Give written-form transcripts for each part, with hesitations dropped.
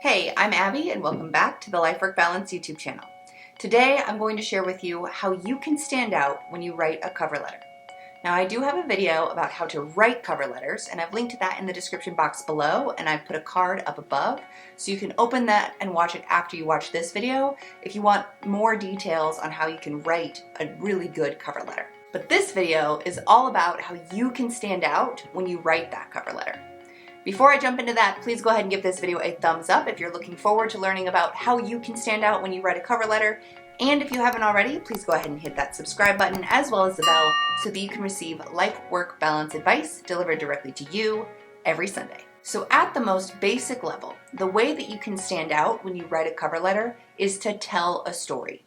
Hey, I'm Abby and welcome back to the Life Work Balance YouTube channel. Today I'm going to share with you how you can stand out when you write a cover letter. Now I do have a video about how to write cover letters and I've linked to that in the description box below, and I've put a card up above so you can open that and watch it after you watch this video if you want more details on how you can write a really good cover letter. But this video is all about how you can stand out when you write that cover letter. Before I jump into that, please go ahead and give this video a thumbs up if you're looking forward to learning about how you can stand out when you write a cover letter. And if you haven't already, please go ahead and hit that subscribe button as well as the bell so that you can receive life work balance advice delivered directly to you every Sunday. So at the most basic level, the way that you can stand out when you write a cover letter is to tell a story.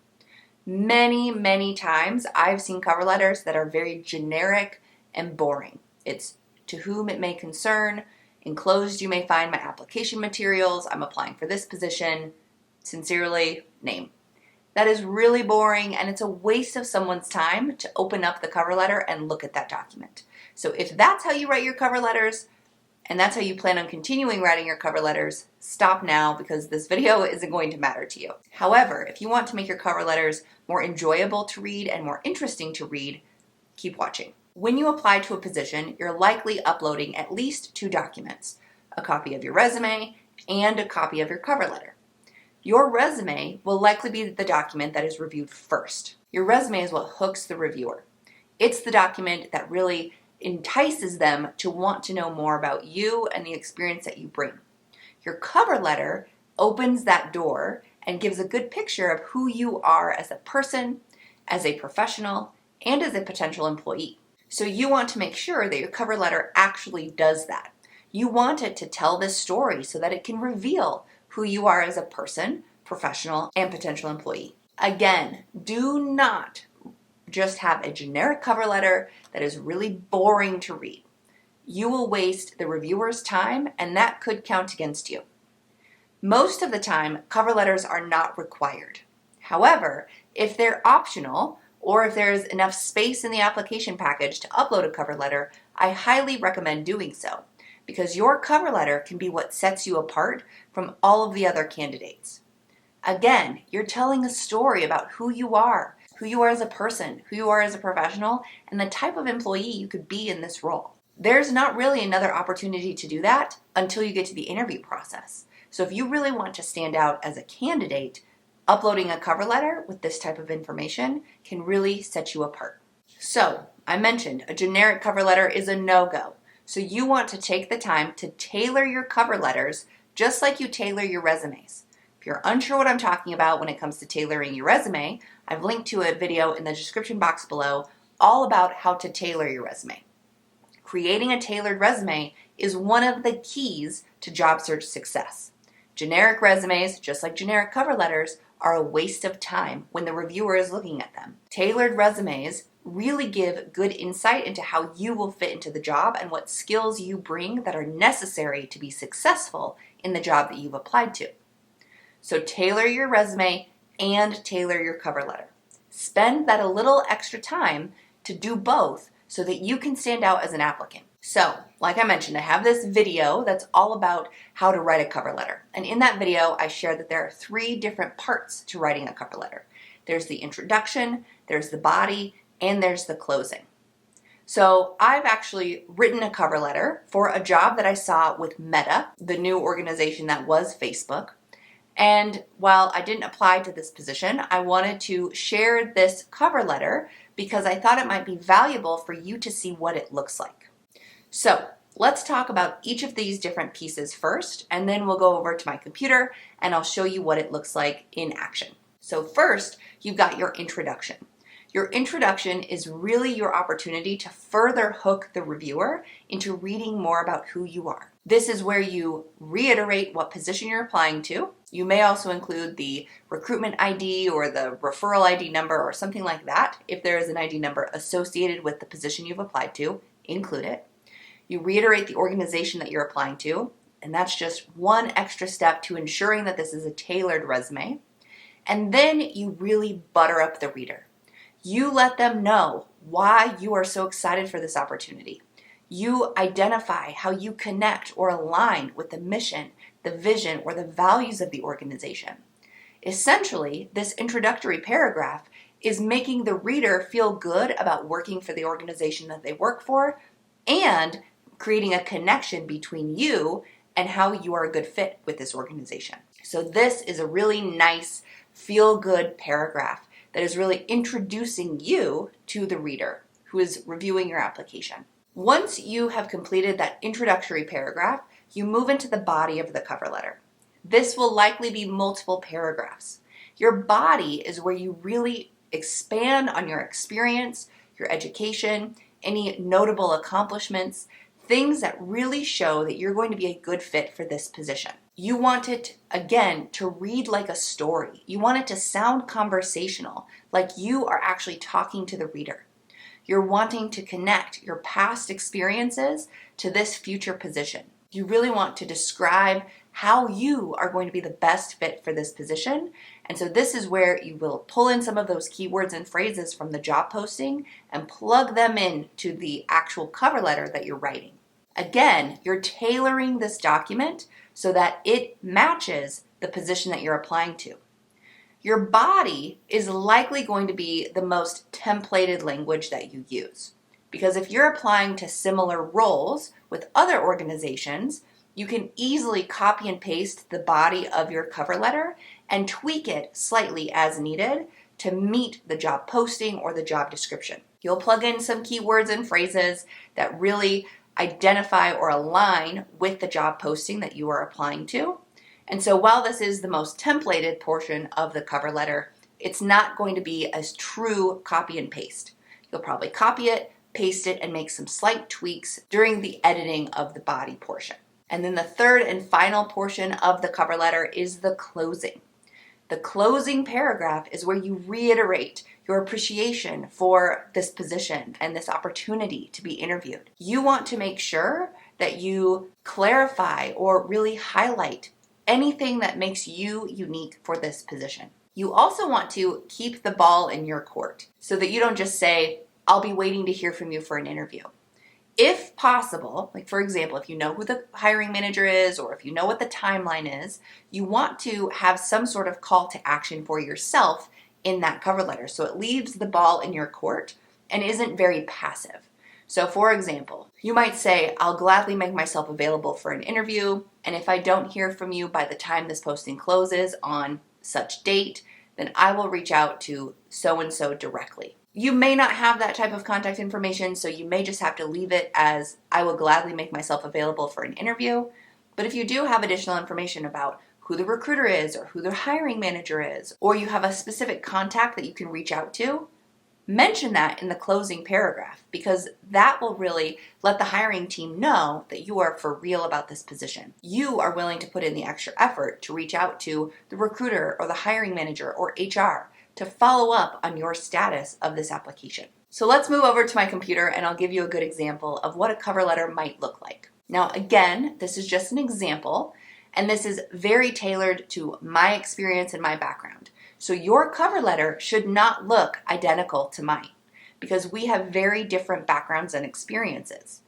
Many times I've seen cover letters that are very generic and boring. It's to whom it may concern. Enclosed you may find my application materials. I'm applying for this position. Sincerely, name. That is really boring and it's a waste of someone's time to open up the cover letter and look at that document. So if that's how you write your cover letters and that's how you plan on continuing writing your cover letters, stop now because this video isn't going to matter to you. However, if you want to make your cover letters more enjoyable to read and more interesting to read, keep watching. When you apply to a position, you're likely uploading at least two documents, a copy of your resume and a copy of your cover letter. Your resume will likely be the document that is reviewed first. Your resume is what hooks the reviewer. It's the document that really entices them to want to know more about you and the experience that you bring. Your cover letter opens that door and gives a good picture of who you are as a person, as a professional, and as a potential employee. So you want to make sure that your cover letter actually does that. You want it to tell this story so that it can reveal who you are as a person, professional, and potential employee. Again, do not just have a generic cover letter that is really boring to read. You will waste the reviewer's time and that could count against you. Most of the time, cover letters are not required. However, if they're optional, or if there's enough space in the application package to upload a cover letter, I highly recommend doing so because your cover letter can be what sets you apart from all of the other candidates. Again, you're telling a story about who you are as a person, who you are as a professional, and the type of employee you could be in this role. There's not really another opportunity to do that until you get to the interview process. So if you really want to stand out as a candidate, uploading a cover letter with this type of information can really set you apart. So, I mentioned a generic cover letter is a no-go. So you want to take the time to tailor your cover letters just like you tailor your resumes. If you're unsure what I'm talking about when it comes to tailoring your resume, I've linked to a video in the description box below all about how to tailor your resume. Creating a tailored resume is one of the keys to job search success. Generic resumes, just like generic cover letters, are a waste of time when the reviewer is looking at them. Tailored resumes really give good insight into how you will fit into the job and what skills you bring that are necessary to be successful in the job that you've applied to. So tailor your resume and tailor your cover letter. Spend that a little extra time to do both so that you can stand out as an applicant. So, like I mentioned, I have this video that's all about how to write a cover letter. And in that video, I shared that there are 3 different parts to writing a cover letter. There's the introduction, there's the body, and there's the closing. So I've actually written a cover letter for a job that I saw with Meta, the new organization that was Facebook. And while I didn't apply to this position, I wanted to share this cover letter because I thought it might be valuable for you to see what it looks like. So let's talk about each of these different pieces first, and then we'll go over to my computer and I'll show you what it looks like in action. So first, you've got your introduction. Your introduction is really your opportunity to further hook the reviewer into reading more about who you are. This is where you reiterate what position you're applying to. You may also include the recruitment ID or the referral ID number or something like that. If there is an ID number associated with the position you've applied to, include it. You reiterate the organization that you're applying to, and that's just one extra step to ensuring that this is a tailored resume. And then you really butter up the reader. You let them know why you are so excited for this opportunity. You identify how you connect or align with the mission, the vision, or the values of the organization. Essentially, this introductory paragraph is making the reader feel good about working for the organization that they work for and creating a connection between you and how you are a good fit with this organization. So this is a really nice, feel-good paragraph that is really introducing you to the reader who is reviewing your application. Once you have completed that introductory paragraph, you move into the body of the cover letter. This will likely be multiple paragraphs. Your body is where you really expand on your experience, your education, any notable accomplishments, things that really show that you're going to be a good fit for this position. You want it, again, to read like a story. You want it to sound conversational, like you are actually talking to the reader. You're wanting to connect your past experiences to this future position. You really want to describe how you are going to be the best fit for this position. And so this is where you will pull in some of those keywords and phrases from the job posting and plug them in to the actual cover letter that you're writing. Again, you're tailoring this document so that it matches the position that you're applying to. Your body is likely going to be the most templated language that you use. Because if you're applying to similar roles with other organizations, you can easily copy and paste the body of your cover letter and tweak it slightly as needed to meet the job posting or the job description. You'll plug in some keywords and phrases that really identify or align with the job posting that you are applying to. And so while this is the most templated portion of the cover letter, it's not going to be a true copy and paste. You'll probably copy it, paste it, and make some slight tweaks during the editing of the body portion. And then the third and final portion of the cover letter is the closing. The closing paragraph is where you reiterate your appreciation for this position and this opportunity to be interviewed. You want to make sure that you clarify or really highlight anything that makes you unique for this position. You also want to keep the ball in your court so that you don't just say, I'll be waiting to hear from you for an interview. If possible, like for example, if you know who the hiring manager is or if you know what the timeline is, you want to have some sort of call to action for yourself in that cover letter. So it leaves the ball in your court and isn't very passive. So for example, you might say, I'll gladly make myself available for an interview, and if I don't hear from you by the time this posting closes on such date, then I will reach out to so-and-so directly. You may not have that type of contact information, so you may just have to leave it as I will gladly make myself available for an interview. But if you do have additional information about who the recruiter is or who the hiring manager is, or you have a specific contact that you can reach out to, mention that in the closing paragraph because that will really let the hiring team know that you are for real about this position. You are willing to put in the extra effort to reach out to the recruiter or the hiring manager or HR to follow up on your status of this application. So let's move over to my computer and I'll give you a good example of what a cover letter might look like. Now again, this is just an example and this is very tailored to my experience and my background. So your cover letter should not look identical to mine because we have very different backgrounds and experiences.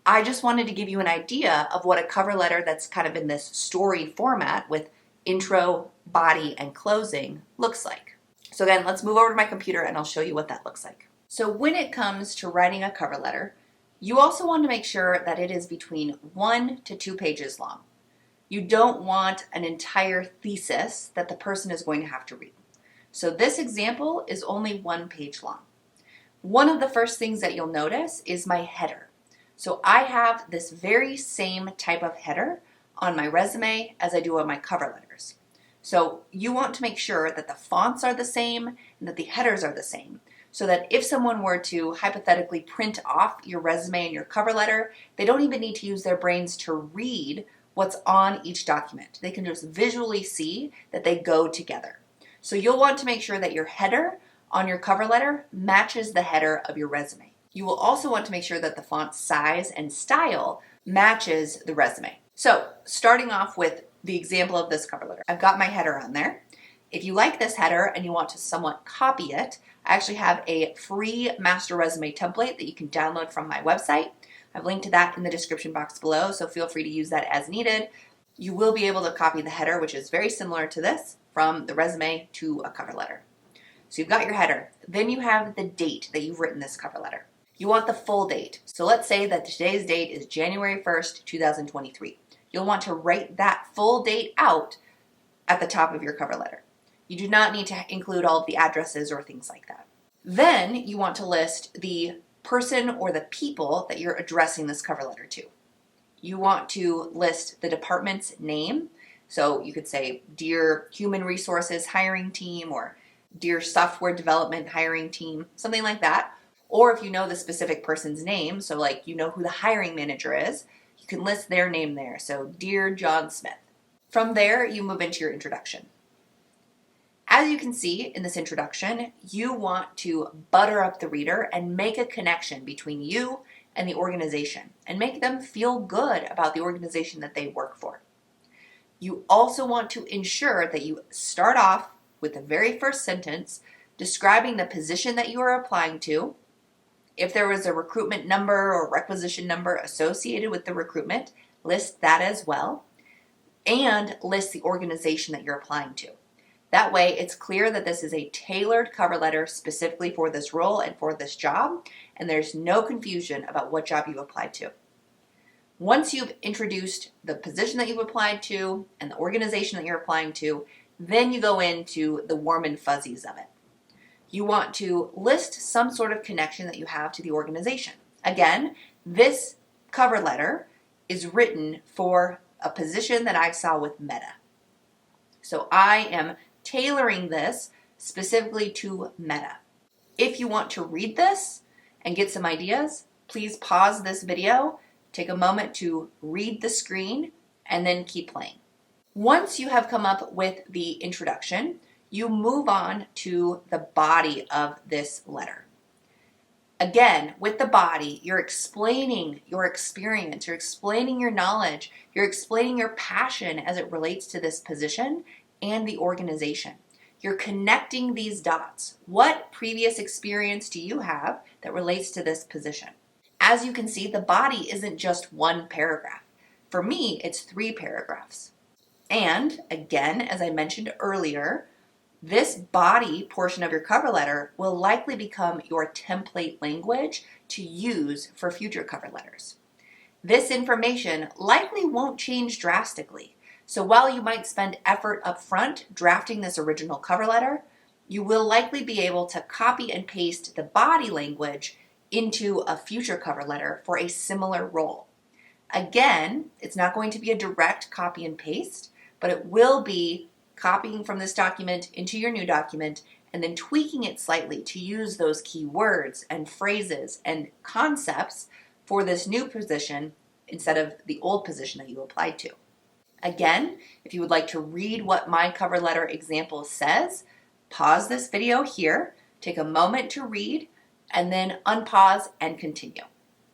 I just wanted to give you an idea of what a cover letter that's kind of in this story format with intro, body, and closing looks like. So again, let's move over to my computer and I'll show you what that looks like. So when it comes to writing a cover letter, you also want to make sure that it is between 1 to 2 pages long. You don't want an entire thesis that the person is going to have to read. So this example is only 1 page long. One of the first things that you'll notice is my header. So I have this very same type of header on my resume as I do on my cover letters. So you want to make sure that the fonts are the same and that the headers are the same so that if someone were to hypothetically print off your resume and your cover letter, they don't even need to use their brains to read what's on each document. They can just visually see that they go together. So you'll want to make sure that your header on your cover letter matches the header of your resume. You will also want to make sure that the font size and style matches the resume. So starting off with the example of this cover letter, I've got my header on there. If you like this header and you want to somewhat copy it, I actually have a free master resume template that you can download from my website. I've linked to that in the description box below, so feel free to use that as needed. You will be able to copy the header, which is very similar to this, from the resume to a cover letter. So you've got your header. Then you have the date that you've written this cover letter. You want the full date. So let's say that today's date is January 1st, 2023. You'll want to write that full date out at the top of your cover letter. You do not need to include all of the addresses or things like that. Then you want to list the person or the people that you're addressing this cover letter to. You want to list the department's name. So you could say, Dear Human Resources Hiring Team, or Dear Software Development Hiring Team, something like that. Or if you know the specific person's name, so like you know who the hiring manager is, you can list their name there. So Dear John Smith. From there, you move into your introduction. As you can see in this introduction, you want to butter up the reader and make a connection between you and the organization and make them feel good about the organization that they work for. You also want to ensure that you start off with the very first sentence describing the position that you are applying to. If there was a recruitment number or requisition number associated with the recruitment, list that as well, and list the organization that you're applying to. That way, it's clear that this is a tailored cover letter specifically for this role and for this job, and there's no confusion about what job you applied to. Once you've introduced the position that you've applied to and the organization that you're applying to, then you go into the warm and fuzzies of it. You want to list some sort of connection that you have to the organization. Again, this cover letter is written for a position that I saw with Meta. So I am tailoring this specifically to Meta. If you want to read this and get some ideas, please pause this video, take a moment to read the screen, and then keep playing. Once you have come up with the introduction, you move on to the body of this letter. Again, with the body, you're explaining your experience, you're explaining your knowledge, you're explaining your passion as it relates to this position and the organization. You're connecting these dots. What previous experience do you have that relates to this position? As you can see, the body isn't just one paragraph. For me, it's 3 paragraphs. And again, as I mentioned earlier, this body portion of your cover letter will likely become your template language to use for future cover letters. This information likely won't change drastically. So while you might spend effort up front drafting this original cover letter, you will likely be able to copy and paste the body language into a future cover letter for a similar role. Again, it's not going to be a direct copy and paste, but it will be copying from this document into your new document and then tweaking it slightly to use those key words and phrases and concepts for this new position instead of the old position that you applied to. Again, if you would like to read what my cover letter example says, pause this video here, take a moment to read, and then unpause and continue.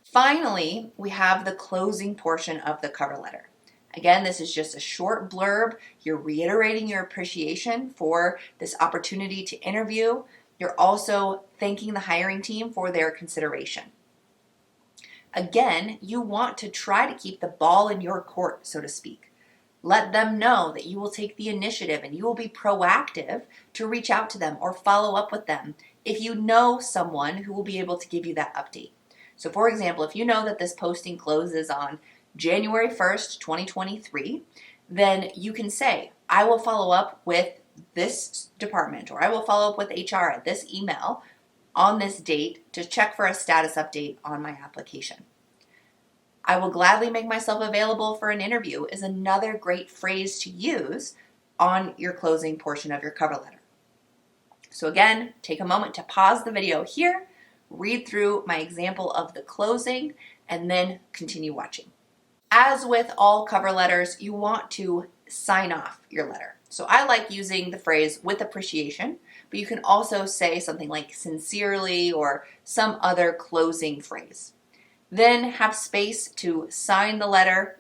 Finally, we have the closing portion of the cover letter. Again, this is just a short blurb. You're reiterating your appreciation for this opportunity to interview. You're also thanking the hiring team for their consideration. Again, you want to try to keep the ball in your court, so to speak. Let them know that you will take the initiative and you will be proactive to reach out to them or follow up with them if you know someone who will be able to give you that update. So for example, if you know that this posting closes on January 1st, 2023, then you can say, I will follow up with this department, or I will follow up with HR at this email on this date to check for a status update on my application. I will gladly make myself available for an interview is another great phrase to use on your closing portion of your cover letter. So again, take a moment to pause the video here, read through my example of the closing, and then continue watching. As with all cover letters, you want to sign off your letter. So I like using the phrase with appreciation, but you can also say something like sincerely or some other closing phrase. Then have space to sign the letter.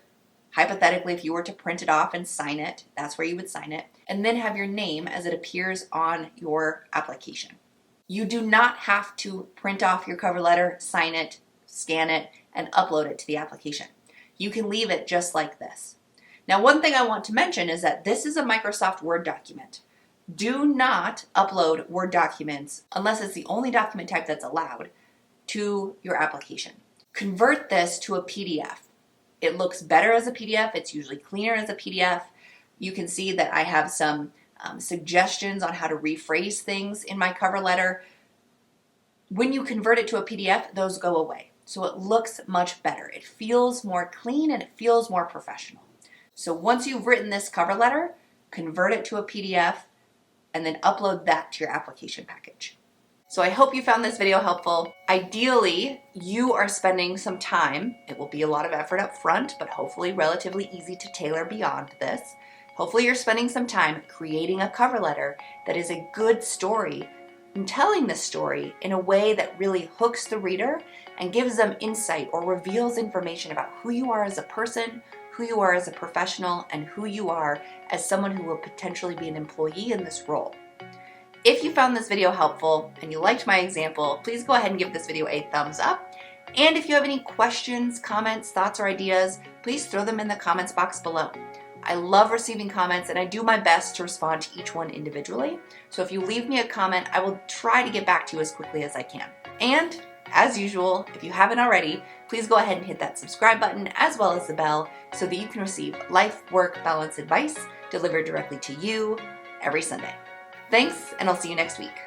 Hypothetically, if you were to print it off and sign it, that's where you would sign it. And then have your name as it appears on your application. You do not have to print off your cover letter, sign it, scan it, and upload it to the application. You can leave it just like this. Now, one thing I want to mention is that this is a Microsoft Word document. Do not upload Word documents, unless it's the only document type that's allowed, to your application. Convert this to a PDF. It looks better as a PDF. It's usually cleaner as a PDF. You can see that I have some suggestions on how to rephrase things in my cover letter. When you convert it to a PDF, those go away. So it looks much better. It feels more clean and it feels more professional. So once you've written this cover letter, convert it to a PDF and then upload that to your application package. So I hope you found this video helpful. Ideally, you are spending some time. It will be a lot of effort up front, but hopefully relatively easy to tailor beyond this. Hopefully you're spending some time creating a cover letter that is a good story and telling the story in a way that really hooks the reader and gives them insight or reveals information about who you are as a person, who you are as a professional, and who you are as someone who will potentially be an employee in this role. If you found this video helpful and you liked my example, please go ahead and give this video a thumbs up. And if you have any questions, comments, thoughts, or ideas, please throw them in the comments box below. I love receiving comments and I do my best to respond to each one individually. So if you leave me a comment, I will try to get back to you as quickly as I can. And as usual, if you haven't already, please go ahead and hit that subscribe button as well as the bell so that you can receive life-work balance advice delivered directly to you every Sunday. Thanks, and I'll see you next week.